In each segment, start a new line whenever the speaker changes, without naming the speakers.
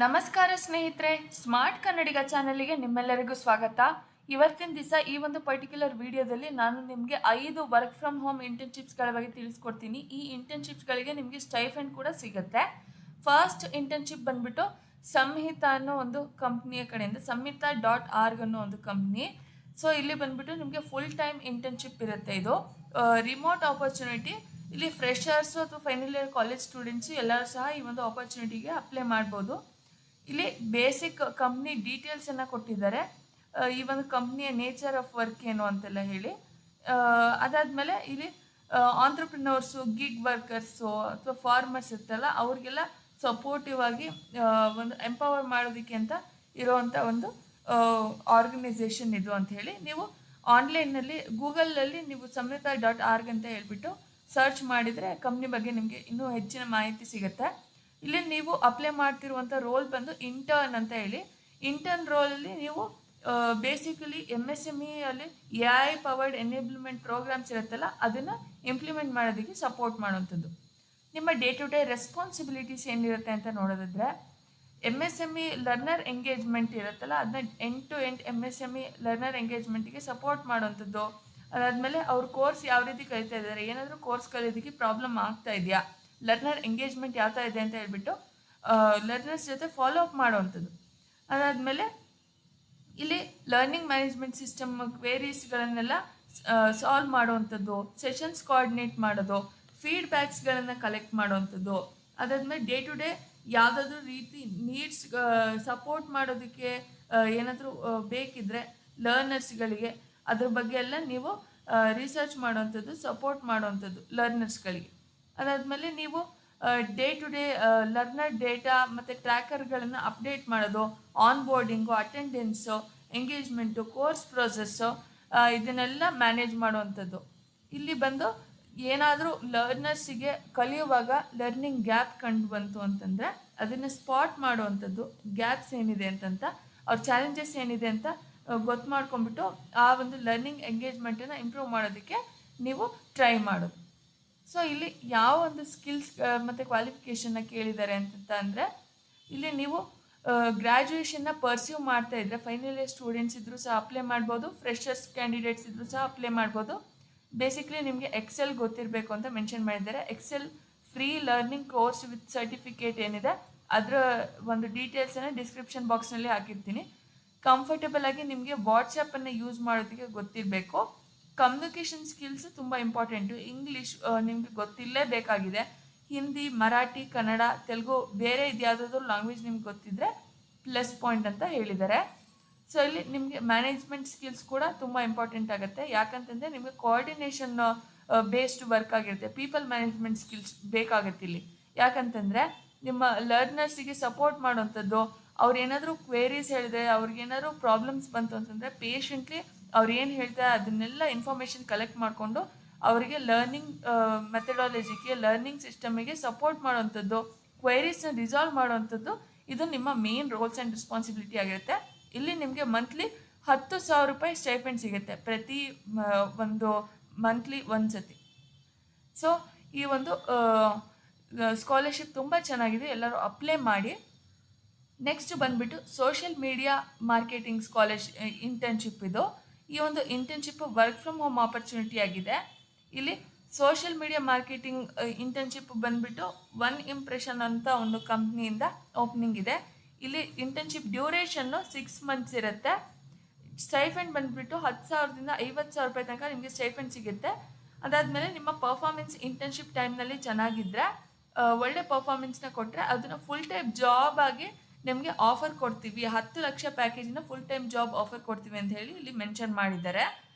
ನಮಸ್ಕಾರ ಸ್ನೇಹಿತರೆ, ಸ್ಮಾರ್ಟ್ ಕನ್ನಡಿಗ ಚಾನಲ್ಗೆ ನಿಮ್ಮೆಲ್ಲರಿಗೂ ಸ್ವಾಗತ. ಇವತ್ತಿನ ದಿವಸ ಈ ಒಂದು ಪರ್ಟಿಕ್ಯುಲರ್ ವಿಡಿಯೋದಲ್ಲಿ ನಾನು ನಿಮಗೆ 5 ವರ್ಕ್ ಫ್ರಮ್ ಹೋಮ್ ಇಂಟರ್ನ್ಶಿಪ್ಸ್ಗಳ ಬಗ್ಗೆ ತಿಳಿಸ್ಕೊಡ್ತೀನಿ. ಈ ಇಂಟರ್ನ್ಶಿಪ್ಸ್ಗಳಿಗೆ ನಿಮಗೆ ಸ್ಟೈಫಂಡ್ ಕೂಡ ಸಿಗುತ್ತೆ. ಫಸ್ಟ್ ಇಂಟರ್ನ್ಶಿಪ್ ಬಂದ್ಬಿಟ್ಟು ಸಂಹಿತಾ ಅನ್ನೋ ಒಂದು ಕಂಪ್ನಿಯ ಕಡೆಯಿಂದ, ಸಂಹಿತಾ.org ಅನ್ನೋ ಒಂದು ಕಂಪ್ನಿ. ಸೊ ಇಲ್ಲಿ ಬಂದ್ಬಿಟ್ಟು ನಿಮಗೆ ಫುಲ್ ಟೈಮ್ ಇಂಟರ್ನ್ಶಿಪ್ ಇರುತ್ತೆ. ಇದು ರಿಮೋಟ್ ಆಪರ್ಚುನಿಟಿ. ಇಲ್ಲಿ ಫ್ರೆಷರ್ಸು ಅಥವಾ ಫೈನಲ್ ಇಯರ್ ಕಾಲೇಜ್ ಸ್ಟೂಡೆಂಟ್ಸು ಎಲ್ಲರೂ ಸಹ ಈ ಒಂದು ಆಪರ್ಚುನಿಟಿಗೆ ಅಪ್ಲೈ ಮಾಡ್ಬೋದು. ಇಲ್ಲಿ ಬೇಸಿಕ್ ಕಂಪ್ನಿ ಡೀಟೇಲ್ಸನ್ನು ಕೊಟ್ಟಿದ್ದಾರೆ. ಈ ಒಂದು ಕಂಪ್ನಿಯ ನೇಚರ್ ಆಫ್ ವರ್ಕ್ ಏನು ಅಂತೆಲ್ಲ ಹೇಳಿ, ಅದಾದಮೇಲೆ ಇಲ್ಲಿ ಆಂಟ್ರಪ್ರಿನರ್ಸು, ಗಿಗ್ ವರ್ಕರ್ಸು ಅಥವಾ ಫಾರ್ಮರ್ಸ್ ಇರ್ತಲ್ಲ, ಅವ್ರಿಗೆಲ್ಲ ಸಪೋರ್ಟಿವ್ ಆಗಿ ಒಂದು ಎಂಪವರ್ ಮಾಡೋದಕ್ಕೆ ಅಂತ ಇರೋವಂಥ ಒಂದು ಆರ್ಗನೈಸೇಷನ್ ಇದು ಅಂತ ಹೇಳಿ, ನೀವು ಆನ್ಲೈನಲ್ಲಿ ಗೂಗಲಲ್ಲಿ ನೀವು ಸಂಹಿತಾ.org ಅಂತ ಹೇಳ್ಬಿಟ್ಟು ಸರ್ಚ್ ಮಾಡಿದರೆ ಕಂಪ್ನಿ ಬಗ್ಗೆ ನಿಮಗೆ ಇನ್ನೂ ಹೆಚ್ಚಿನ ಮಾಹಿತಿ ಸಿಗುತ್ತೆ. ಇಲ್ಲಿ ನೀವು ಅಪ್ಲೈ ಮಾಡ್ತಿರುವಂಥ ರೋಲ್ ಬಂದು ಇಂಟರ್ನ್ ಅಂತ ಹೇಳಿ. ಇಂಟರ್ನ್ ರೋಲಲ್ಲಿ ನೀವು ಬೇಸಿಕಲಿ MSME ಅಲ್ಲಿ AI ಪವರ್ಡ್ ಎನೇಬಲ್ಮೆಂಟ್ ಪ್ರೋಗ್ರಾಮ್ಸ್ ಇರುತ್ತಲ್ಲ, ಅದನ್ನು ಇಂಪ್ಲಿಮೆಂಟ್ ಮಾಡೋದಕ್ಕೆ ಸಪೋರ್ಟ್ ಮಾಡುವಂಥದ್ದು. ನಿಮ್ಮ ಡೇ ಟು ಡೇ ರೆಸ್ಪಾನ್ಸಿಬಿಲಿಟೀಸ್ ಏನಿರುತ್ತೆ ಅಂತ ನೋಡೋದಾದರೆ, MSME ಲರ್ನರ್ ಎಂಗೇಜ್ಮೆಂಟ್ ಇರುತ್ತಲ್ಲ, ಅದನ್ನ end to end MSME learner ಎಂಗೇಜ್ಮೆಂಟಿಗೆ ಸಪೋರ್ಟ್ ಮಾಡುವಂಥದ್ದು. ಅದಾದಮೇಲೆ ಅವ್ರ ಕೋರ್ಸ್ ಯಾವ ರೀತಿ ಕಲಿತಾ ಇದ್ದಾರೆ, ಏನಾದರೂ ಕೋರ್ಸ್ ಕಲಿಯೋದಕ್ಕೆ ಪ್ರಾಬ್ಲಮ್ ಆಗ್ತಾ ಇದೆಯಾ, ಲರ್ನರ್ ಎಂಗೇಜ್ಮೆಂಟ್ ಯಾವ ಥರ ಇದೆ ಅಂತ ಹೇಳ್ಬಿಟ್ಟು ಲರ್ನರ್ಸ್ ಜೊತೆ ಫಾಲೋ ಅಪ್ ಮಾಡುವಂಥದ್ದು. ಅದಾದಮೇಲೆ ಇಲ್ಲಿ ಲರ್ನಿಂಗ್ ಮ್ಯಾನೇಜ್ಮೆಂಟ್ ಸಿಸ್ಟಮ್ ಕ್ವೇರೀಸ್ಗಳನ್ನೆಲ್ಲ ಸಾಲ್ವ್ ಮಾಡುವಂಥದ್ದು, ಸೆಷನ್ಸ್ ಕೋಆರ್ಡಿನೇಟ್ ಮಾಡೋದು, ಫೀಡ್ಬ್ಯಾಕ್ಸ್ಗಳನ್ನು ಕಲೆಕ್ಟ್ ಮಾಡುವಂಥದ್ದು. ಅದಾದಮೇಲೆ ಡೇ ಟು ಡೇ ಯಾವುದಾದ್ರೂ ರೀತಿ ನೀಡ್ಸ್ ಸಪೋರ್ಟ್ ಮಾಡೋದಕ್ಕೆ ಏನಾದರೂ ಬೇಕಿದ್ದರೆ ಲರ್ನರ್ಸ್ಗಳಿಗೆ ಅದ್ರ ಬಗ್ಗೆ ಎಲ್ಲ ನೀವು ರಿಸರ್ಚ್ ಮಾಡುವಂಥದ್ದು, ಸಪೋರ್ಟ್ ಮಾಡುವಂಥದ್ದು ಲರ್ನರ್ಸ್ಗಳಿಗೆ. ಅದಾದಮೇಲೆ ನೀವು day to day learner data ಮತ್ತು ಟ್ರ್ಯಾಕರ್ಗಳನ್ನು ಅಪ್ಡೇಟ್ ಮಾಡೋದು, onboarding, attendance, engagement, course process, ಇದನ್ನೆಲ್ಲ ಮ್ಯಾನೇಜ್ ಮಾಡುವಂಥದ್ದು. ಇಲ್ಲಿ ಬಂದು ಏನಾದರೂ ಲರ್ನರ್ಸಿಗೆ ಕಲಿಯುವಾಗ ಲರ್ನಿಂಗ್ ಗ್ಯಾಪ್ ಕಂಡು ಬಂತು ಅಂತಂದರೆ ಅದನ್ನು ಸ್ಪಾಟ್ ಮಾಡುವಂಥದ್ದು, ಗ್ಯಾಪ್ಸ್ ಏನಿದೆ ಅಂತಂತ, ಅವ್ರ ಚಾಲೆಂಜಸ್ ಏನಿದೆ ಅಂತ ಗೊತ್ತು ಮಾಡ್ಕೊಂಡ್ಬಿಟ್ಟು ಆ ಒಂದು ಲರ್ನಿಂಗ್ ಎಂಗೇಜ್ಮೆಂಟನ್ನು ಇಂಪ್ರೂವ್ ಮಾಡೋದಕ್ಕೆ ನೀವು ಟ್ರೈ ಮಾಡೋದು. ಸೊ ಇಲ್ಲಿ ಯಾವ ಒಂದು ಸ್ಕಿಲ್ಸ್ ಮತ್ತು ಕ್ವಾಲಿಫಿಕೇಷನ್ನ ಕೇಳಿದ್ದಾರೆ ಅಂತ ಅಂದರೆ, ಇಲ್ಲಿ ನೀವು ಗ್ರ್ಯಾಜುಯೇಷನ್ನ ಪರ್ಸ್ಯೂ ಮಾಡ್ತಾ ಇದ್ದರೆ ಫೈನಲ್ ಇಯರ್ ಸ್ಟೂಡೆಂಟ್ಸ್ ಇದ್ದರೂ ಸಹ ಅಪ್ಲೈ ಮಾಡ್ಬೋದು, ಫ್ರೆಷರ್ಸ್ ಕ್ಯಾಂಡಿಡೇಟ್ಸ್ ಇದ್ದರೂ ಸಹ ಅಪ್ಲೈ ಮಾಡ್ಬೋದು. ಬೇಸಿಕ್ಲಿ ನಿಮಗೆ ಎಕ್ಸೆಲ್ ಗೊತ್ತಿರಬೇಕು ಅಂತ ಮೆನ್ಷನ್ ಮಾಡಿದ್ದಾರೆ. Excel free learning course with certificate ಏನಿದೆ ಅದರ ಒಂದು ಡೀಟೇಲ್ಸನ್ನು ಡಿಸ್ಕ್ರಿಪ್ಷನ್ ಬಾಕ್ಸ್ನಲ್ಲಿ ಹಾಕಿರ್ತೀನಿ. ಕಂಫರ್ಟೇಬಲ್ ಆಗಿ ನಿಮಗೆ ವಾಟ್ಸಪ್ಪನ್ನು ಯೂಸ್ ಮಾಡೋದಕ್ಕೆ ಗೊತ್ತಿರಬೇಕು. ಕಮ್ಯುನಿಕೇಷನ್ ಸ್ಕಿಲ್ಸ್ ತುಂಬ ಇಂಪಾರ್ಟೆಂಟು. ಇಂಗ್ಲೀಷ್ ನಿಮಗೆ ಗೊತ್ತಿರಲೇಬೇಕಾಗಿದೆ. ಹಿಂದಿ, ಮರಾಠಿ, ಕನ್ನಡ, ತೆಲುಗು, ಬೇರೆ ಇದ್ಯಾವುದಾದ್ರೂ ಲ್ಯಾಂಗ್ವೇಜ್ ನಿಮ್ಗೆ ಗೊತ್ತಿದ್ದರೆ ಪ್ಲಸ್ ಪಾಯಿಂಟ್ ಅಂತ ಹೇಳಿದ್ದಾರೆ. ಸೊ ಇಲ್ಲಿ ನಿಮಗೆ ಮ್ಯಾನೇಜ್ಮೆಂಟ್ ಸ್ಕಿಲ್ಸ್ ಕೂಡ ತುಂಬ ಇಂಪಾರ್ಟೆಂಟ್ ಆಗುತ್ತೆ. ಯಾಕಂತಂದರೆ ನಿಮಗೆ ಕೋಆರ್ಡಿನೇಷನ್ ಬೇಸ್ಡ್ ವರ್ಕ್ ಆಗಿರುತ್ತೆ, ಪೀಪಲ್ ಮ್ಯಾನೇಜ್ಮೆಂಟ್ ಸ್ಕಿಲ್ಸ್ ಬೇಕಾಗುತ್ತೆ ಇಲ್ಲಿ. ಯಾಕಂತಂದರೆ ನಿಮ್ಮ ಲರ್ನರ್ಸಿಗೆ ಸಪೋರ್ಟ್ ಮಾಡುವಂಥದ್ದು, ಅವ್ರು ಏನಾದರೂ ಕ್ವೇರೀಸ್ ಹೇಳಿದ್ರೆ, ಅವ್ರಿಗೇನಾದರೂ ಪ್ರಾಬ್ಲಮ್ಸ್ ಬಂತು ಅಂತಂದರೆ ಪೇಷಂಟ್ಲಿ ಅವ್ರು ಏನು ಹೇಳ್ತಾರೆ ಅದನ್ನೆಲ್ಲ ಇನ್ಫಾರ್ಮೇಷನ್ ಕಲೆಕ್ಟ್ ಮಾಡಿಕೊಂಡು ಅವರಿಗೆ ಲರ್ನಿಂಗ್ ಮೆಥಡಾಲಜಿಗೆ, ಲರ್ನಿಂಗ್ ಸಿಸ್ಟಮಿಗೆ ಸಪೋರ್ಟ್ ಮಾಡುವಂಥದ್ದು, ಕ್ವೈರೀಸ್ನ ರಿಸಾಲ್ವ್ ಮಾಡುವಂಥದ್ದು, ಇದು ನಿಮ್ಮ ಮೇನ್ ರೋಲ್ಸ್ ಆ್ಯಂಡ್ ರೆಸ್ಪಾನ್ಸಿಬಿಲಿಟಿ ಆಗಿರುತ್ತೆ. ಇಲ್ಲಿ ನಿಮಗೆ ಮಂತ್ಲಿ 10,000 ರೂಪಾಯಿ ಸ್ಟೈಫಂಡ್ ಸಿಗುತ್ತೆ ಪ್ರತಿ ಒಂದು ಮಂತ್ಲಿ ಒಂದು ಸತಿ. ಸೊ ಈ ಒಂದು ಸ್ಕಾಲರ್ಶಿಪ್ ತುಂಬ ಚೆನ್ನಾಗಿದೆ, ಎಲ್ಲರೂ ಅಪ್ಲೈ ಮಾಡಿ. ನೆಕ್ಸ್ಟ್ ಬಂದುಬಿಟ್ಟು ಸೋಷಿಯಲ್ ಮೀಡಿಯಾ ಮಾರ್ಕೆಟಿಂಗ್ ಇಂಟರ್ನ್ಶಿಪ್ ಇದು. ಈ ಒಂದು internship work from home opportunity ಆಗಿದೆ. ಇಲ್ಲಿ ಸೋಷಿಯಲ್ ಮೀಡಿಯಾ ಮಾರ್ಕೆಟಿಂಗ್ ಇಂಟರ್ನ್ಶಿಪ್ ಬಂದುಬಿಟ್ಟು ಒನ್ ಇಂಪ್ರೆಷನ್ ಅಂತ ಒಂದು ಕಂಪ್ನಿಯಿಂದ ಓಪನಿಂಗ್ ಇದೆ. ಇಲ್ಲಿ ಇಂಟರ್ನ್ಶಿಪ್ ಡ್ಯೂರೇಷನ್ನು 6 ಮಂತ್ಸ್ ಇರುತ್ತೆ. ಸ್ಟೈಫಂಡ್ ಬಂದುಬಿಟ್ಟು 10,000ದಿಂದ 50,000 ರೂಪಾಯಿ ತನಕ ನಿಮಗೆ ಸ್ಟೈಫಂಡ್ ಸಿಗುತ್ತೆ. ಅದಾದಮೇಲೆ ನಿಮ್ಮ ಪರ್ಫಾರ್ಮೆನ್ಸ್ ಇಂಟರ್ನ್ಶಿಪ್ ಟೈಮ್ನಲ್ಲಿ ಚೆನ್ನಾಗಿದ್ದರೆ, ಒಳ್ಳೆ ಪರ್ಫಾರ್ಮೆನ್ಸ್ನ ಕೊಟ್ಟರೆ ಅದನ್ನು ಫುಲ್ ಟೈಮ್ ಜಾಬ್ ಆಗಿ ನಿಮಗೆ ಆಫರ್ ಕೊಡ್ತೀವಿ, 10 ಲಕ್ಷ ಪ್ಯಾಕೇಜಿನ ಫುಲ್ ಟೈಮ್ ಜಾಬ್ ಆಫರ್ ಕೊಡ್ತೀವಿ ಅಂತ ಹೇಳಿ ಇಲ್ಲಿ ಮೆನ್ಷನ್ ಮಾಡಿದ್ದಾರೆ.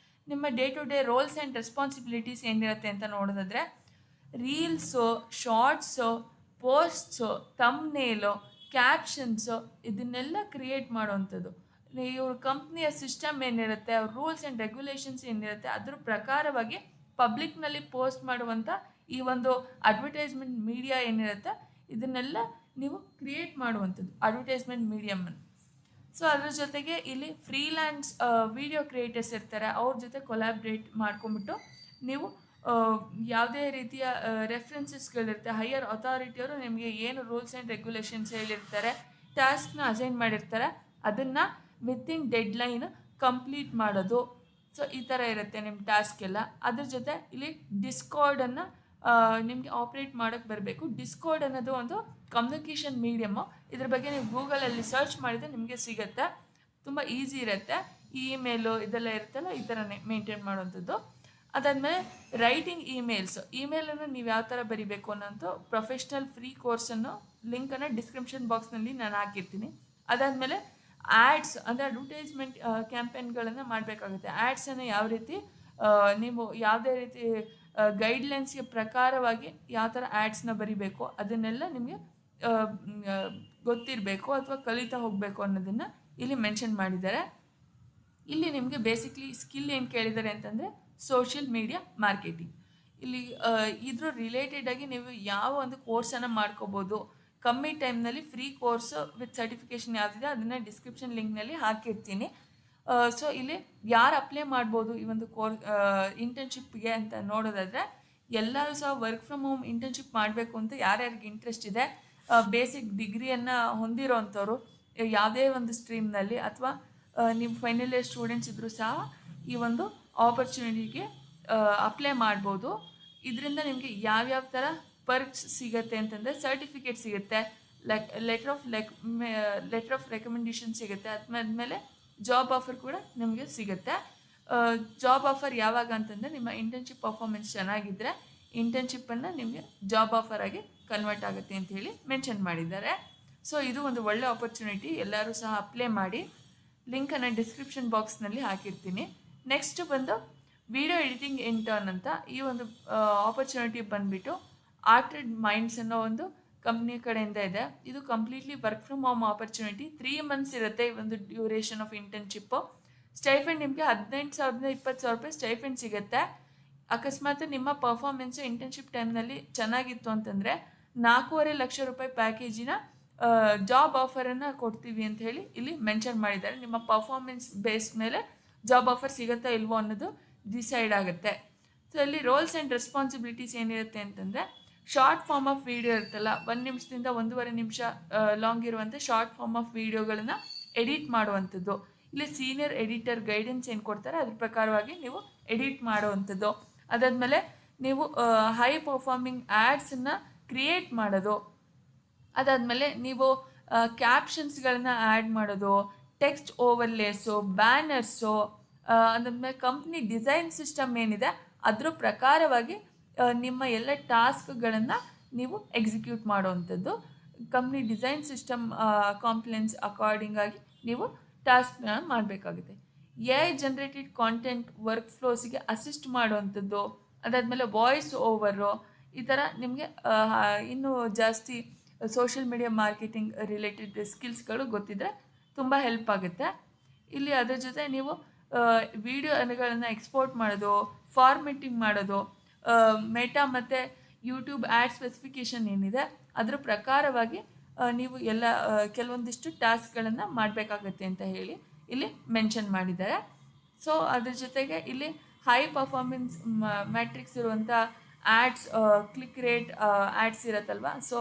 ನಿಮ್ಮ day to day roles and responsibilities ಏನಿರುತ್ತೆ ಅಂತ ನೋಡೋದಾದರೆ, reels, shorts, posts, thumbnail, captions, ಇದನ್ನೆಲ್ಲ ಕ್ರಿಯೇಟ್ ಮಾಡುವಂಥದ್ದು. ಇವ್ರ ಕಂಪ್ನಿಯ ಸಿಸ್ಟಮ್ ಏನಿರುತ್ತೆ, ಅವ್ರ ರೂಲ್ಸ್ ಆ್ಯಂಡ್ ರೆಗ್ಯುಲೇಷನ್ಸ್ ಏನಿರುತ್ತೆ ಅದ್ರ ಪ್ರಕಾರವಾಗಿ ಪಬ್ಲಿಕ್ನಲ್ಲಿ ಪೋಸ್ಟ್ ಮಾಡುವಂಥ ಈ ಒಂದು ಅಡ್ವರ್ಟೈಸ್ಮೆಂಟ್ ಮೀಡಿಯಾ ಏನಿರುತ್ತೆ ಇದನ್ನೆಲ್ಲ ನೀವು ಕ್ರಿಯೇಟ್ ಮಾಡುವಂಥದ್ದು, ಅಡ್ವರ್ಟೈಸ್ಮೆಂಟ್ ಮೀಡಿಯಮನ್ನು. ಸೊ ಅದ್ರ ಜೊತೆಗೆ ಇಲ್ಲಿ ಫ್ರೀಲ್ಯಾನ್ಸ್ ವಿಡಿಯೋ ಕ್ರಿಯೇಟರ್ಸ್ ಇರ್ತಾರೆ, ಅವ್ರ ಜೊತೆ ಕೊಲ್ಯಾಬ್ರೇಟ್ ಮಾಡ್ಕೊಂಬಿಟ್ಟು ನೀವು ಯಾವುದೇ ರೀತಿಯ ರೆಫರೆನ್ಸಸ್ಗಳಿರುತ್ತೆ, ಹೈಯರ್ ಅಥಾರಿಟಿಯವರು ನಿಮಗೆ ಏನು ರೂಲ್ಸ್ ಆ್ಯಂಡ್ ರೆಗ್ಯುಲೇಷನ್ಸ್ ಹೇಳಿರ್ತಾರೆ, ಟಾಸ್ಕ್ನ ಅಸೈನ್ ಮಾಡಿರ್ತಾರೆ ಅದನ್ನು ವಿತಿನ್ ಡೆಡ್ಲೈನ್ ಕಂಪ್ಲೀಟ್ ಮಾಡೋದು. ಸೊ ಈ ಥರ ಇರುತ್ತೆ ನಿಮ್ಮ ಟಾಸ್ಕ್ ಎಲ್ಲ. ಅದ್ರ ಜೊತೆ ಇಲ್ಲಿ ಡಿಸ್ಕಾರ್ಡನ್ನು ನಿಮಗೆ ಆಪ್ರೇಟ್ ಮಾಡೋಕ್ಕೆ ಬರಬೇಕು. ಡಿಸ್ಕಾರ್ಡ್ ಅನ್ನೋದು ಒಂದು ಕಮ್ಯುನಿಕೇಷನ್ ಮೀಡಿಯಮ್ಮು. ಇದ್ರ ಬಗ್ಗೆ ನೀವು ಗೂಗಲಲ್ಲಿ ಸರ್ಚ್ ಮಾಡಿದರೆ ನಿಮಗೆ ಸಿಗುತ್ತೆ. ತುಂಬ ಈಸಿ ಇರುತ್ತೆ. ಇಮೇಲು ಇದೆಲ್ಲ ಇರುತ್ತಲ್ಲ, ಈ ಥರನೇ ಮೇಂಟೈನ್ ಮಾಡುವಂಥದ್ದು. ಅದಾದಮೇಲೆ ರೈಟಿಂಗ್ ಇಮೇಲನ್ನು ನೀವು ಯಾವ ಥರ ಬರಿಬೇಕು ಅನ್ನೋಂಥ ಪ್ರೊಫೆಷ್ನಲ್ ಫ್ರೀ ಕೋರ್ಸನ್ನು ಲಿಂಕನ್ನು ಡಿಸ್ಕ್ರಿಪ್ಷನ್ ಬಾಕ್ಸ್ನಲ್ಲಿ ನಾನು ಹಾಕಿರ್ತೀನಿ. ಅದಾದಮೇಲೆ ಆ್ಯಡ್ಸ್ ಅಂದರೆ ಅಡ್ವರ್ಟೈಸ್ಮೆಂಟ್ ಕ್ಯಾಂಪೇನ್ಗಳನ್ನು ಮಾಡಬೇಕಾಗುತ್ತೆ. ಆ್ಯಡ್ಸನ್ನು ಯಾವ ರೀತಿ ನೀವು ಯಾವುದೇ ರೀತಿ ಗೈಡ್ಲೈನ್ಸ್ಗೆ ಪ್ರಕಾರವಾಗಿ ಯಾವ ಥರ ಆ್ಯಡ್ಸ್ನ ಬರಿಬೇಕು ಅದನ್ನೆಲ್ಲ ನಿಮಗೆ ಗೊತ್ತಿರಬೇಕು ಅಥವಾ ಕಲಿತಾ ಹೋಗಬೇಕು ಅನ್ನೋದನ್ನು ಇಲ್ಲಿ ಮೆನ್ಷನ್ ಮಾಡಿದ್ದಾರೆ. ಇಲ್ಲಿ ನಿಮಗೆ ಬೇಸಿಕ್ಲಿ ಸ್ಕಿಲ್ ಏನು ಕೇಳಿದ್ದಾರೆ ಅಂತಂದರೆ ಸೋಷಿಯಲ್ ಮೀಡಿಯಾ ಮಾರ್ಕೆಟಿಂಗ್. ಇಲ್ಲಿ ಇದ್ರ ರಿಲೇಟೆಡಾಗಿ ನೀವು ಯಾವ ಒಂದು ಕೋರ್ಸನ್ನು ಮಾಡ್ಕೋಬೋದು. ಕಮ್ಮಿ ಟೈಮ್ನಲ್ಲಿ ಫ್ರೀ ಕೋರ್ಸ್ ವಿತ್ ಸರ್ಟಿಫಿಕೇಷನ್ ಯಾವುದಿದೆ ಅದನ್ನು ಡಿಸ್ಕ್ರಿಪ್ಷನ್ ಲಿಂಕ್ನಲ್ಲಿ ಹಾಕಿರ್ತೀನಿ. ಸೊ ಇಲ್ಲಿ ಯಾರು ಅಪ್ಲೈ ಮಾಡ್ಬೋದು ಈ ಒಂದು ಇಂಟರ್ನ್ಶಿಪ್ಗೆ ಅಂತ ನೋಡೋದಾದರೆ, ಎಲ್ಲರೂ ಸಹ ವರ್ಕ್ ಫ್ರಮ್ ಹೋಮ್ ಇಂಟರ್ನ್ಶಿಪ್ ಮಾಡಬೇಕು ಅಂತ ಯಾರ್ಯಾರಿಗೆ ಇಂಟ್ರೆಸ್ಟ್ ಇದೆ, ಬೇಸಿಕ್ ಡಿಗ್ರಿಯನ್ನು ಹೊಂದಿರೋ ಅಂಥವ್ರು ಯಾವುದೇ ಒಂದು ಸ್ಟ್ರೀಮ್ನಲ್ಲಿ ಅಥವಾ ನೀವು ಫೈನಲ್ ಇಯರ್ ಸ್ಟೂಡೆಂಟ್ಸ್ ಇದ್ದರೂ ಸಹ ಈ ಒಂದು ಆಪರ್ಚುನಿಟಿಗೆ ಅಪ್ಲೈ ಮಾಡ್ಬೋದು. ಇದರಿಂದ ನಿಮಗೆ ಯಾವ್ಯಾವ ಥರ ಪರ್ಕ್ಸ್ ಸಿಗುತ್ತೆ ಅಂತಂದರೆ, ಸರ್ಟಿಫಿಕೇಟ್ ಸಿಗುತ್ತೆ, ಲೆಟರ್ ಆಫ್ ರೆಕಮೆಂಡೇಷನ್ ಸಿಗುತ್ತೆ, ಅದಾದಮೇಲೆ ಜಾಬ್ ಆಫರ್ ಕೂಡ ನಿಮಗೆ ಸಿಗುತ್ತೆ. ಜಾಬ್ ಆಫರ್ ಯಾವಾಗ ಅಂತಂದರೆ ನಿಮ್ಮ ಇಂಟರ್ನ್ಶಿಪ್ ಪರ್ಫಾರ್ಮೆನ್ಸ್ ಚೆನ್ನಾಗಿದ್ದರೆ ಇಂಟರ್ನ್ಶಿಪ್ಪನ್ನು ನಿಮಗೆ ಜಾಬ್ ಆಫರ್ ಆಗಿ ಕನ್ವರ್ಟ್ ಆಗುತ್ತೆ ಅಂತ ಹೇಳಿ ಮೆನ್ಷನ್ ಮಾಡಿದ್ದಾರೆ. ಸೊ ಇದು ಒಂದು ಒಳ್ಳೆ ಆಪರ್ಚುನಿಟಿ, ಎಲ್ಲರೂ ಸಹ ಅಪ್ಲೈ ಮಾಡಿ. ಲಿಂಕನ್ನು ಡಿಸ್ಕ್ರಿಪ್ಷನ್ ಬಾಕ್ಸ್ನಲ್ಲಿ ಹಾಕಿರ್ತೀನಿ. ನೆಕ್ಸ್ಟ್ ಬಂದು ವಿಡಿಯೋ ಎಡಿಟಿಂಗ್ ಇಂಟರ್ನ್ ಅಂತ ಈ ಒಂದು ಆಪರ್ಚುನಿಟಿ ಬಂದುಬಿಟ್ಟು ಆರ್ಟೆಡ್ ಮೈಂಡ್ಸ್ ಅನ್ನೋ ಒಂದು ಕಂಪ್ನಿ ಕಡೆಯಿಂದ ಇದೆ. ಇದು completely work from home opportunity. 3 months ಇರುತ್ತೆ ಈ ಒಂದು ಡ್ಯೂರೇಷನ್ ಆಫ್ ಇಂಟರ್ನ್ಶಿಪ್ಪು. ಸ್ಟೈಫೆಂಡ್ ನಿಮಗೆ 18,000 20,000 ರೂಪಾಯಿ ಸ್ಟೈಫೆಂಡ್ ಸಿಗುತ್ತೆ. ಅಕಸ್ಮಾತ್ ನಿಮ್ಮ ಪರ್ಫಾರ್ಮೆನ್ಸು ಇಂಟರ್ನ್ಶಿಪ್ ಟೈಮ್ನಲ್ಲಿ ಚೆನ್ನಾಗಿತ್ತು ಅಂತಂದರೆ 4.5 ಲಕ್ಷ ರೂಪಾಯಿ ಪ್ಯಾಕೇಜಿನ ಜಾಬ್ ಆಫರನ್ನು ಕೊಡ್ತೀವಿ ಅಂತ ಹೇಳಿ ಇಲ್ಲಿ ಮೆನ್ಷನ್ ಮಾಡಿದ್ದಾರೆ. ನಿಮ್ಮ ಪರ್ಫಾರ್ಮೆನ್ಸ್ ಬೇಸ್ ಮೇಲೆ ಜಾಬ್ ಆಫರ್ ಸಿಗುತ್ತಾ ಇಲ್ವೋ ಅನ್ನೋದು ಡಿಸೈಡ್ ಆಗುತ್ತೆ. ಸೊ ಇಲ್ಲಿ ರೋಲ್ಸ್ ಆ್ಯಂಡ್ ರೆಸ್ಪಾನ್ಸಿಬಿಲಿಟೀಸ್ ಏನಿರುತ್ತೆ ಅಂತಂದರೆ, ಶಾರ್ಟ್ ಫಾರ್ಮ್ ಆಫ್ ವೀಡಿಯೋ ಇರುತ್ತಲ್ಲ, 1 ನಿಮಿಷದಿಂದ 1.5 ನಿಮಿಷ ಲಾಂಗ್ ಇರುವಂಥ ಶಾರ್ಟ್ ಫಾರ್ಮ್ ಆಫ್ ವೀಡಿಯೋಗಳನ್ನು ಎಡಿಟ್ ಮಾಡುವಂಥದ್ದು. ಇಲ್ಲಿ ಸೀನಿಯರ್ ಎಡಿಟರ್ ಗೈಡೆನ್ಸ್ ಏನು ಕೊಡ್ತಾರೆ ಅದ್ರ ಪ್ರಕಾರವಾಗಿ ನೀವು ಎಡಿಟ್ ಮಾಡುವಂಥದ್ದು. ಅದಾದಮೇಲೆ ನೀವು ಹೈ ಪರ್ಫಾರ್ಮಿಂಗ್ ಆ್ಯಡ್ಸನ್ನು ಕ್ರಿಯೇಟ್ ಮಾಡೋದು. ಅದಾದಮೇಲೆ ನೀವು ಕ್ಯಾಪ್ಷನ್ಸ್ಗಳನ್ನ ಆ್ಯಡ್ ಮಾಡೋದು, ಟೆಕ್ಸ್ಟ್ ಓವರ್ಲೇಸು, ಬ್ಯಾನರ್ಸು, ಅದಾದಮೇಲೆ ಕಂಪ್ನಿ ಡಿಸೈನ್ ಸಿಸ್ಟಮ್ ಏನಿದೆ ಅದ್ರ ಪ್ರಕಾರವಾಗಿ ನಿಮ್ಮ ಎಲ್ಲ ಟಾಸ್ಕ್ಗಳನ್ನು ನೀವು ಎಕ್ಸಿಕ್ಯೂಟ್ ಮಾಡುವಂಥದ್ದು. Company design system compliance according ಆಗಿ ನೀವು ಟಾಸ್ಕ್ನ ಮಾಡಬೇಕಾಗುತ್ತೆ. AI ಜನರೇಟೆಡ್ ಕಾಂಟೆಂಟ್ ವರ್ಕ್ ಫ್ಲೋಸಿಗೆ ಅಸಿಸ್ಟ್ ಮಾಡುವಂಥದ್ದು. ಅದಾದಮೇಲೆ ವಾಯ್ಸ್ ಓವರು, ಈ ಥರ ನಿಮಗೆ ಇನ್ನೂ ಜಾಸ್ತಿ ಸೋಷಿಯಲ್ ಮೀಡಿಯಾ ಮಾರ್ಕೆಟಿಂಗ್ ರಿಲೇಟೆಡ್ ಸ್ಕಿಲ್ಸ್ಗಳು ಗೊತ್ತಿದ್ದರೆ ತುಂಬ ಹೆಲ್ಪ್ ಆಗುತ್ತೆ. ಇಲ್ಲಿ ಅದ್ರ ಜೊತೆ ನೀವು ವಿಡಿಯೋಗಳನ್ನು ಎಕ್ಸ್ಪೋರ್ಟ್ ಮಾಡೋದು, ಫಾರ್ಮೆಟಿಂಗ್ ಮಾಡೋದು, ಮೆಟಾ ಮತ್ತು ಯೂಟ್ಯೂಬ್ ಆ್ಯಡ್ ಸ್ಪೆಸಿಫಿಕೇಷನ್ ಏನಿದೆ ಅದರ ಪ್ರಕಾರವಾಗಿ ನೀವು ಎಲ್ಲ ಕೆಲವೊಂದಿಷ್ಟು ಟಾಸ್ಕ್ಗಳನ್ನು ಮಾಡಬೇಕಾಗತ್ತೆ ಅಂತ ಹೇಳಿ ಇಲ್ಲಿ ಮೆನ್ಷನ್ ಮಾಡಿದ್ದಾರೆ. ಸೊ ಅದ್ರ ಜೊತೆಗೆ ಇಲ್ಲಿ ಹೈ ಪರ್ಫಾರ್ಮೆನ್ಸ್ ಮ್ಯಾಟ್ರಿಕ್ಸ್ ಇರುವಂಥ ಆ್ಯಡ್ಸ್, ಕ್ಲಿಕ್ ರೇಟ್ ಆ್ಯಡ್ಸ್ ಇರುತ್ತಲ್ವ, ಸೊ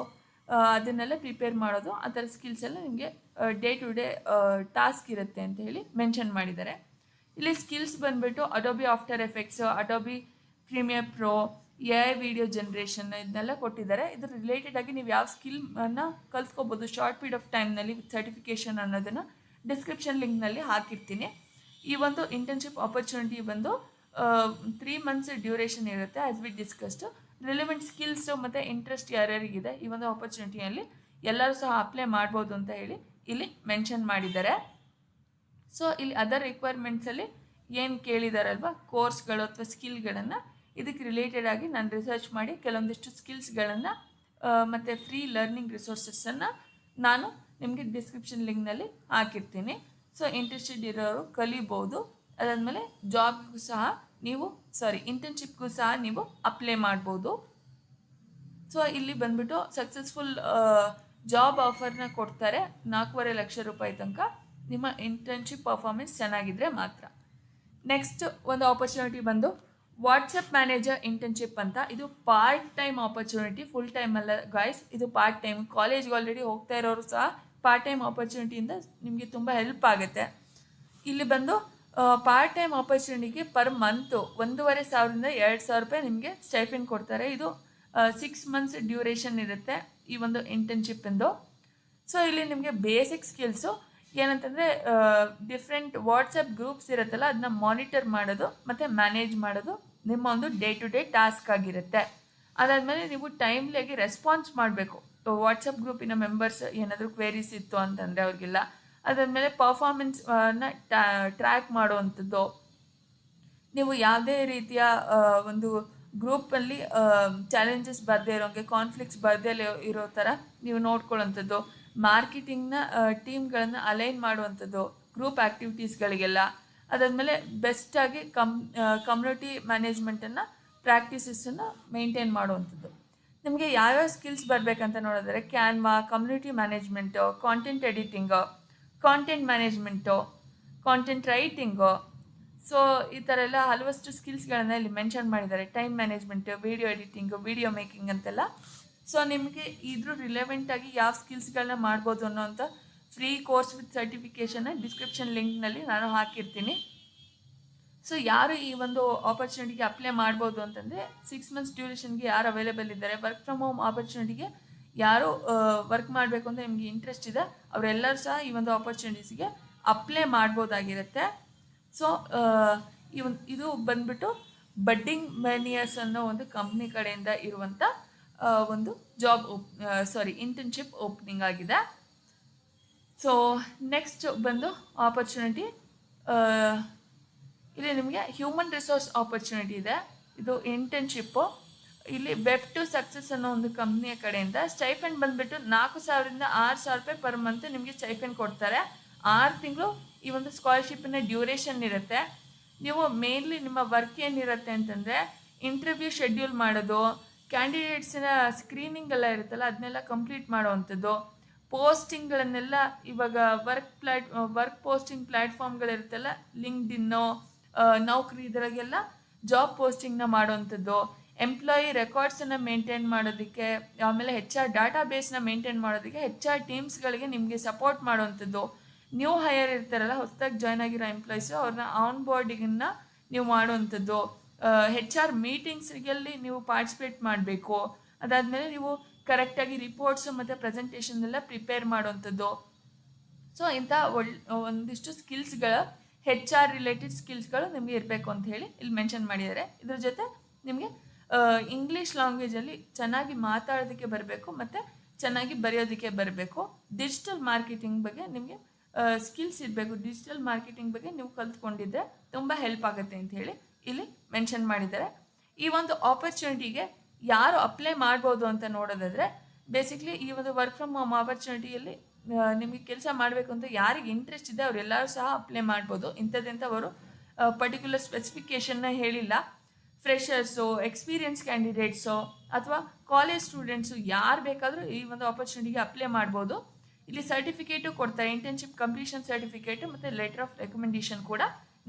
ಅದನ್ನೆಲ್ಲ ಪ್ರಿಪೇರ್ ಮಾಡೋದು, ಆ ಥರ ಸ್ಕಿಲ್ಸ್ ಎಲ್ಲ ನಿಮಗೆ ಡೇ ಟು ಡೇ ಟಾಸ್ಕ್ ಇರುತ್ತೆ ಅಂತ ಹೇಳಿ ಮೆನ್ಷನ್ ಮಾಡಿದ್ದಾರೆ. ಇಲ್ಲಿ ಸ್ಕಿಲ್ಸ್ ಬಂದುಬಿಟ್ಟು Adobe After Effects, Adobe Premiere Pro, AI video generation ಇದನ್ನೆಲ್ಲ ಕೊಟ್ಟಿದ್ದಾರೆ. ಇದ್ರ ರಿಲೇಟೆಡ್ ಆಗಿ ನೀವು ಯಾವ ಸ್ಕಿಲ್ನ ಕಲ್ತ್ಕೋಬೋದು ಶಾರ್ಟ್ ಪೀರಿಯಡ್ ಆಫ್ ಟೈಮ್ನಲ್ಲಿ ವಿತ್ ಸರ್ಟಿಫಿಕೇಷನ್ ಅನ್ನೋದನ್ನು ಡಿಸ್ಕ್ರಿಪ್ಷನ್ ಲಿಂಕ್ನಲ್ಲಿ ಹಾಕಿರ್ತೀನಿ. ಈ ಒಂದು ಇಂಟರ್ನ್ಶಿಪ್ ಆಪರ್ಚುನಿಟಿ ಬಂದು 3 months ಡ್ಯೂರೇಷನ್ ಇರುತ್ತೆ. As we discussed, relevant skills ಮತ್ತು ಇಂಟ್ರೆಸ್ಟ್ ಯಾರ್ಯಾರಿಗಿದೆ ಈ ಒಂದು ಆಪರ್ಚುನಿಟಿಯಲ್ಲಿ ಎಲ್ಲರೂ ಸಹ ಅಪ್ಲೈ ಮಾಡ್ಬೋದು ಅಂತ ಹೇಳಿ ಇಲ್ಲಿ ಮೆನ್ಷನ್ ಮಾಡಿದ್ದಾರೆ. ಸೊ ಇಲ್ಲಿ ಅದರ್ ರಿಕ್ವೈರ್ಮೆಂಟ್ಸಲ್ಲಿ ಏನು ಕೇಳಿದಾರಲ್ವ ಕೋರ್ಸ್ಗಳು ಅಥವಾ ಸ್ಕಿಲ್ಗಳನ್ನು, ಇದಕ್ಕೆ ರಿಲೇಟೆಡ್ ಆಗಿ ನಾನು ರಿಸರ್ಚ್ ಮಾಡಿ ಕೆಲವೊಂದಿಷ್ಟು ಸ್ಕಿಲ್ಸ್ಗಳನ್ನು ಮತ್ತು ಫ್ರೀ ಲರ್ನಿಂಗ್ ರಿಸೋರ್ಸಸ್ಸನ್ನು ನಾನು ನಿಮಗೆ ಡಿಸ್ಕ್ರಿಪ್ಷನ್ ಲಿಂಕ್ನಲ್ಲಿ ಹಾಕಿರ್ತೀನಿ. ಸೊ ಇಂಟ್ರೆಸ್ಟೆಡ್ ಇರೋರು ಕಲಿಬೋದು. ಅದಾದಮೇಲೆ ಜಾಬ್ಗೂ ಸಹ ನೀವು ಇಂಟರ್ನ್ಶಿಪ್ಗೂ ಸಹ ನೀವು ಅಪ್ಲೈ ಮಾಡ್ಬೋದು. ಸೊ ಇಲ್ಲಿ ಬಂದ್ಬಿಟ್ಟು ಸಕ್ಸಸ್ಫುಲ್ ಜಾಬ್ ಆಫರ್ನ ಕೊಡ್ತಾರೆ 4.5 ಲಕ್ಷ ರೂಪಾಯಿ ತನಕ ನಿಮ್ಮ ಇಂಟರ್ನ್ಶಿಪ್ ಪರ್ಫಾರ್ಮೆನ್ಸ್ ಚೆನ್ನಾಗಿದ್ದರೆ ಮಾತ್ರ. ನೆಕ್ಸ್ಟ್ ಒಂದು ಆಪರ್ಚುನಿಟಿ ಬಂದು ವಾಟ್ಸಪ್ ಮ್ಯಾನೇಜರ್ ಇಂಟರ್ನ್ಶಿಪ್ ಅಂತ. ಇದು part time opportunity, full time ಅಲ್ಲ ಗಾಯ್ಸ್, ಇದು ಪಾರ್ಟ್ ಟೈಮ್. ಕಾಲೇಜ್ಗೆ ಆಲ್ರೆಡಿ ಹೋಗ್ತಾ ಇರೋರು ಸಹ ಪಾರ್ಟ್ ಟೈಮ್ ಆಪರ್ಚುನಿಟಿಯಿಂದ ನಿಮಗೆ ತುಂಬ ಹೆಲ್ಪ್ ಆಗುತ್ತೆ. ಇಲ್ಲಿ ಬಂದು ಪಾರ್ಟ್ ಟೈಮ್ ಆಪರ್ಚುನಿಟಿಗೆ ಪರ್ ಮಂತು 1,500ರಿಂದ 2,000 ರೂಪಾಯಿ ನಿಮಗೆ ಸ್ಟೈಫೆಂಡ್ ಕೊಡ್ತಾರೆ. ಇದು 6 ಮಂತ್ಸ್ ಡ್ಯೂರೇಷನ್ ಇರುತ್ತೆ ಈ ಒಂದು ಇಂಟರ್ನ್ಶಿಪ್ಪಿಂದು. ಸೊ ಇಲ್ಲಿ ನಿಮಗೆ ಬೇಸಿಕ್ ಸ್ಕಿಲ್ಸು ಏನಂತಂದರೆ ಡಿಫ್ರೆಂಟ್ ವಾಟ್ಸಪ್ ಗ್ರೂಪ್ಸ್ ಇರುತ್ತಲ್ಲ, ಅದನ್ನ ಮಾನಿಟರ್ ಮಾಡೋದು ಮತ್ತು ಮ್ಯಾನೇಜ್ ಮಾಡೋದು ನಿಮ್ಮ ಒಂದು ಡೇ ಟು ಡೇ ಟಾಸ್ಕ್ ಆಗಿರುತ್ತೆ. ಅದಾದಮೇಲೆ ನೀವು ಟೈಮ್ಲಿಯಾಗಿ ರೆಸ್ಪಾನ್ಸ್ ಮಾಡಬೇಕು. ವಾಟ್ಸಪ್ ಗ್ರೂಪಿನ ಮೆಂಬರ್ಸ್ ಏನಾದರೂ ಕ್ವೇರೀಸ್ ಇತ್ತು ಅಂತಂದರೆ ಅವ್ರಿಗೆಲ್ಲ. ಅದಾದಮೇಲೆ ಪರ್ಫಾರ್ಮೆನ್ಸ್ನ ಟ್ರ್ಯಾಕ್ ಮಾಡುವಂಥದ್ದು. ನೀವು ಯಾವುದೇ ರೀತಿಯ ಒಂದು ಗ್ರೂಪಲ್ಲಿ ಚಾಲೆಂಜಸ್ ಬರದೇ ಇರೋಂಗೆ, ಕಾನ್ಫ್ಲಿಕ್ಟ್ಸ್ ಬರದೇ ಇರೋ ಥರ ನೀವು ನೋಡ್ಕೊಳ್ಳೋವಂಥದ್ದು. ಮಾರ್ಕೆಟಿಂಗ್ನ ಟೀಮ್ಗಳನ್ನು ಅಲೈನ್ ಮಾಡುವಂಥದ್ದು ಗ್ರೂಪ್ ಆ್ಯಕ್ಟಿವಿಟೀಸ್ಗಳಿಗೆಲ್ಲ. ಅದಾದಮೇಲೆ ಬೆಸ್ಟಾಗಿ ಕಮ್ಯುನಿಟಿ ಮ್ಯಾನೇಜ್ಮೆಂಟನ್ನು ಪ್ರಾಕ್ಟೀಸಸನ್ನು ಮೇಂಟೈನ್ ಮಾಡುವಂಥದ್ದು. ನಿಮಗೆ ಯಾವ್ಯಾವ ಸ್ಕಿಲ್ಸ್ ಬರಬೇಕಂತ ನೋಡಿದ್ರೆ Canva, community management, content editing, content management, content writing. So ಈ ಥರ ಎಲ್ಲ ಹಲವಷ್ಟು ಸ್ಕಿಲ್ಸ್ಗಳನ್ನು ಇಲ್ಲಿ ಮೆನ್ಷನ್ ಮಾಡಿದ್ದಾರೆ. Time management, video editing, video making ಅಂತೆಲ್ಲ. ಸೊ ನಿಮಗೆ ಇದ್ರ ರಿಲೆವೆಂಟಾಗಿ ಯಾವ ಸ್ಕಿಲ್ಸ್ಗಳನ್ನ ಮಾಡ್ಬೋದು ಅನ್ನೋಂಥ ಫ್ರೀ ಕೋರ್ಸ್ ವಿತ್ ಸರ್ಟಿಫಿಕೇಷನ್ನ ಡಿಸ್ಕ್ರಿಪ್ಷನ್ ಲಿಂಕ್ನಲ್ಲಿ ನಾನು ಹಾಕಿರ್ತೀನಿ. ಸೊ ಯಾರು ಈ ಒಂದು ಆಪರ್ಚುನಿಟಿಗೆ ಅಪ್ಲೈ ಮಾಡ್ಬೋದು ಅಂತಂದರೆ 6 ಮಂತ್ಸ್ ಡ್ಯೂರೇಷನ್ಗೆ ಯಾರು ಅವೈಲೇಬಲ್ ಇದ್ದಾರೆ, ವರ್ಕ್ ಫ್ರಮ್ ಹೋಮ್ ಆಪರ್ಚುನಿಟಿಗೆ ಯಾರು ವರ್ಕ್ ಮಾಡಬೇಕು ಅಂತ ನಿಮಗೆ ಇಂಟ್ರೆಸ್ಟ್ ಇದೆ ಅವರೆಲ್ಲರೂ ಸಹ ಈ ಒಂದು ಆಪರ್ಚುನಿಟೀಸ್ಗೆ ಅಪ್ಲೈ ಮಾಡ್ಬೋದಾಗಿರುತ್ತೆ. ಸೊ ಇದು ಬಂದ್ಬಿಟ್ಟು ಬಡ್ಡಿಂಗ್ ಮ್ಯಾನಿಯರ್ಸ್ ಅನ್ನೋ ಒಂದು ಕಂಪ್ನಿ ಕಡೆಯಿಂದ ಇರುವಂಥ ಒಂದು ಇಂಟರ್ನ್ಶಿಪ್ ಓಪನಿಂಗ್ ಆಗಿದೆ. ಸೊ ನೆಕ್ಸ್ಟ್ ಬಂದು ಆಪರ್ಚುನಿಟಿ, ಇಲ್ಲಿ ನಿಮಗೆ ಹ್ಯೂಮನ್ ರಿಸೋರ್ಸ್ ಆಪರ್ಚುನಿಟಿ ಇದೆ. ಇದು ಇಂಟರ್ನ್ಶಿಪ್ಪು. ಇಲ್ಲಿ ವೆಬ್ ಟು ಸಕ್ಸಸ್ ಅನ್ನೋ ಒಂದು ಕಂಪ್ನಿಯ ಕಡೆಯಿಂದ ಸ್ಟೈಫೆಂಡ್ ಬಂದುಬಿಟ್ಟು 4,000ರಿಂದ 6,000 ರೂಪಾಯಿ ಪರ್ ಮಂತ್ ನಿಮಗೆ ಸ್ಟೈಫೆಂಡ್ ಕೊಡ್ತಾರೆ. 6 ತಿಂಗಳು ಈ ಒಂದು ಸ್ಕಾಲರ್ಶಿಪ್ಪಿನ ಡ್ಯೂರೇಷನ್ ಇರುತ್ತೆ. ನೀವು ಮೇನ್ಲಿ ನಿಮ್ಮ ವರ್ಕ್ ಏನಿರುತ್ತೆ ಅಂತಂದರೆ ಇಂಟರ್ವ್ಯೂ ಶೆಡ್ಯೂಲ್ ಮಾಡೋದು, ಕ್ಯಾಂಡಿಡೇಟ್ಸಿನ ಸ್ಕ್ರೀನಿಂಗ್ ಎಲ್ಲ ಇರುತ್ತಲ್ಲ ಅದನ್ನೆಲ್ಲ ಕಂಪ್ಲೀಟ್ ಮಾಡೋವಂಥದ್ದು, ಪೋಸ್ಟಿಂಗ್ಗಳನ್ನೆಲ್ಲ ಇವಾಗ ವರ್ಕ್ ಪೋಸ್ಟಿಂಗ್ ಪ್ಲ್ಯಾಟ್ಫಾರ್ಮ್ಗಳಿರುತ್ತಲ್ಲ, ಲಿಂಕ್ಡ್ಇನ್ನು, ನೌಕರಿ ಇದರಾಗೆಲ್ಲ ಜಾಬ್ ಪೋಸ್ಟಿಂಗ್ನ ಮಾಡೋವಂಥದ್ದು, ಎಂಪ್ಲಾಯಿ ರೆಕಾರ್ಡ್ಸನ್ನು ಮೇಂಟೈನ್ ಮಾಡೋದಕ್ಕೆ, ಆಮೇಲೆ HR ಡಾಟಾಬೇಸ್ನ ಮೇಂಟೈನ್ ಮಾಡೋದಕ್ಕೆ HR ಟೀಮ್ಸ್ಗಳಿಗೆ ನಿಮಗೆ ಸಪೋರ್ಟ್ ಮಾಡೋವಂಥದ್ದು, ನ್ಯೂ ಹೈಯರ್ ಇರ್ತಾರಲ್ಲ ಹೊಸದಾಗಿ ಜಾಯ್ನ್ ಆಗಿರೋ ಎಂಪ್ಲಾಯೀಸು ಅವ್ರನ್ನ ಆನ್ ಬೋರ್ಡಿಂಗನ್ನು ನೀವು ಮಾಡುವಂಥದ್ದು, HR ಮೀಟಿಂಗ್ಸ್ಗಳಲ್ಲಿ ನೀವು ಪಾರ್ಟಿಸಿಪೇಟ್ ಮಾಡಬೇಕು. ಅದಾದಮೇಲೆ ನೀವು ಕರೆಕ್ಟಾಗಿ ರಿಪೋರ್ಟ್ಸು ಮತ್ತು ಪ್ರೆಸೆಂಟೇಷನ್ ಎಲ್ಲ ಪ್ರಿಪೇರ್ ಮಾಡುವಂಥದ್ದು. ಸೊ ಇಂಥ ಒಂದಿಷ್ಟು ಸ್ಕಿಲ್ಸ್ಗಳ HR ರಿಲೇಟೆಡ್ ಸ್ಕಿಲ್ಸ್ಗಳು ನಿಮಗೆ ಇರಬೇಕು ಅಂತ ಹೇಳಿ ಇಲ್ಲಿ ಮೆನ್ಷನ್ ಮಾಡಿದ್ದಾರೆ. ಇದ್ರ ಜೊತೆ ನಿಮಗೆ ಇಂಗ್ಲೀಷ್ ಲ್ಯಾಂಗ್ವೇಜಲ್ಲಿ ಚೆನ್ನಾಗಿ ಮಾತಾಡೋದಕ್ಕೆ ಬರಬೇಕು ಮತ್ತು ಚೆನ್ನಾಗಿ ಬರೆಯೋದಕ್ಕೆ ಬರಬೇಕು. ಡಿಜಿಟಲ್ ಮಾರ್ಕೆಟಿಂಗ್ ಬಗ್ಗೆ ನಿಮಗೆ ಸ್ಕಿಲ್ಸ್ ಇರಬೇಕು. ಡಿಜಿಟಲ್ ಮಾರ್ಕೆಟಿಂಗ್ ಬಗ್ಗೆ ನೀವು ಕಲ್ತ್ಕೊಂಡಿದ್ದರೆ ತುಂಬ ಹೆಲ್ಪ್ ಆಗುತ್ತೆ ಅಂತ ಹೇಳಿ ಇಲ್ಲಿ ಮೆನ್ಷನ್ ಮಾಡಿದ್ದಾರೆ. ಈ ಒಂದು ಆಪರ್ಚುನಿಟಿಗೆ ಯಾರು ಅಪ್ಲೈ ಮಾಡ್ಬೋದು ಅಂತ ನೋಡೋದಾದರೆ ಬೇಸಿಕ್ಲಿ ಈ ಒಂದು ವರ್ಕ್ ಫ್ರಮ್ ಹೋಮ್ ಆಪರ್ಚುನಿಟಿಯಲ್ಲಿ ನಿಮಗೆ ಕೆಲಸ ಮಾಡಬೇಕು ಅಂತ ಯಾರಿಗೆ ಇಂಟ್ರೆಸ್ಟ್ ಇದೆ ಅವರೆಲ್ಲರೂ ಸಹ ಅಪ್ಲೈ ಮಾಡ್ಬೋದು. ಇಂಥದ್ದೆಂಥವರು ಪರ್ಟಿಕ್ಯುಲರ್ ಸ್ಪೆಸಿಫಿಕೇಷನ್ನ ಹೇಳಿಲ್ಲ. ಫ್ರೆಷರ್ಸು, ಎಕ್ಸ್ಪೀರಿಯನ್ಸ್ ಕ್ಯಾಂಡಿಡೇಟ್ಸು ಅಥವಾ ಕಾಲೇಜ್ ಸ್ಟೂಡೆಂಟ್ಸು ಯಾರು ಬೇಕಾದರೂ ಈ ಒಂದು ಆಪರ್ಚುನಿಟಿಗೆ ಅಪ್ಲೈ ಮಾಡ್ಬೋದು. ಇಲ್ಲಿ ಸರ್ಟಿಫಿಕೇಟು ಕೊಡ್ತಾರೆ, ಇಂಟರ್ನ್ಶಿಪ್ ಕಂಪ್ಲೀಷನ್ ಸರ್ಟಿಫಿಕೇಟು ಮತ್ತು ಲೆಟರ್ ಆಫ್ ರೆಕಮೆಂಡೇಷನ್ ಕೂಡ